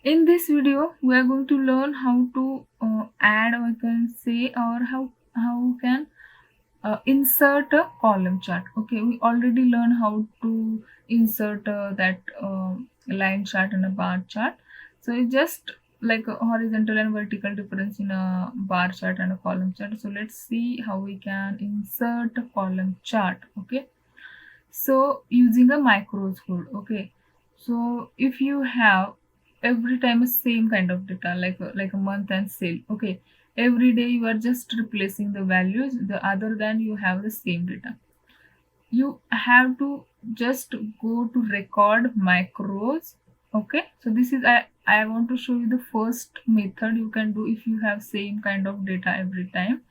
In this video, we are going to learn how to add, or I can say, or how we can insert a column chart. Okay, we already learned how to insert that line chart and a bar chart. So it's just like a horizontal and vertical difference in a bar chart and a column chart. So let's see how we can insert a column chart. Okay, so using a macros code. Okay, so if you have every time a same kind of data like a month and sale. Okay, every day you are just replacing the values, the other than you have the same data, you have to just go to record macros. Okay, so this is I want to show you the first method you can do if you have same kind of data every time.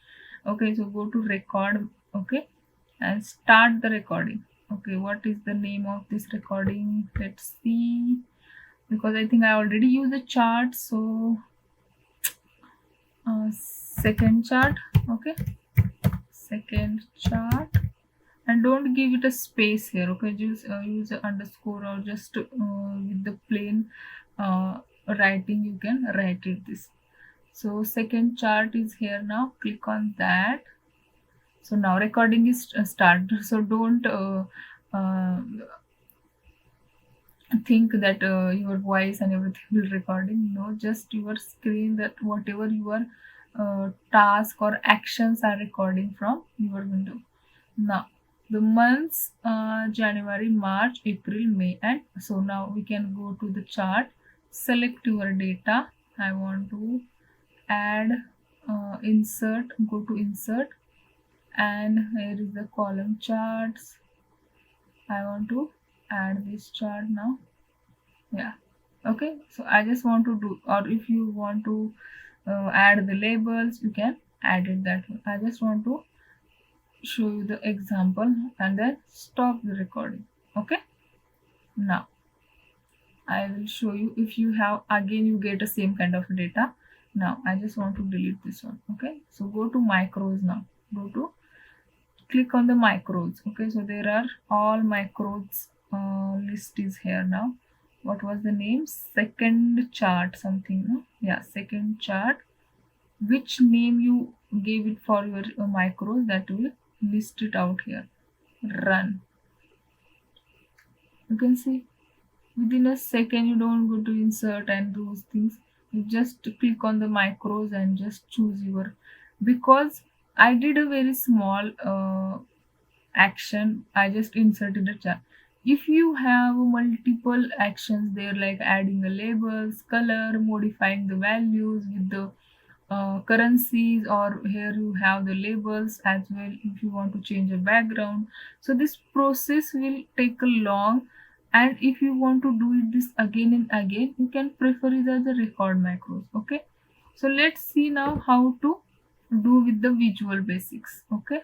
Okay, so go to record. Okay, and start the recording. Okay, what is the name of this recording? Let's see, because I think I already used the chart. So second chart. Okay, second chart, and don't give it a space here. Okay, just use a underscore, or just with the plain writing you can write it this. So second chart is here. Now click on that. So now recording is started. So don't uh, think that your voice and everything will recording. No, just your screen, that whatever your task or actions are recording from your window. Now the months January, March, April, May, and so now we can go to the chart, select your data. I want to add, insert, go to insert, and here is the column charts. I want to add this chart now. Yeah, okay, so I just want to do, or if you want to add the labels, you can add it that way. I just want to show you the example and then stop the recording. Okay, now I will show you. If you have, again you get the same kind of data. Now I just want to delete this one. Okay, so go to macros. Now go to, click on the macros. Okay, so there are all macros list is here. Now what was the name? Second chart something, no? Yeah, second chart. Which name you gave it for your macros, that will list it out here. Run. You can see within a second, you don't go to insert and those things. You just click on the macros and just choose your, because I did a very small action. I just inserted a chart. If you have multiple actions there, like adding the labels, color, modifying the values with the currencies, or here you have the labels as well if you want to change a background. So this process will take a long, and if you want to do it this again and again, you can prefer either the record macros. Okay, so let's see now how to do with the visual basics. Okay,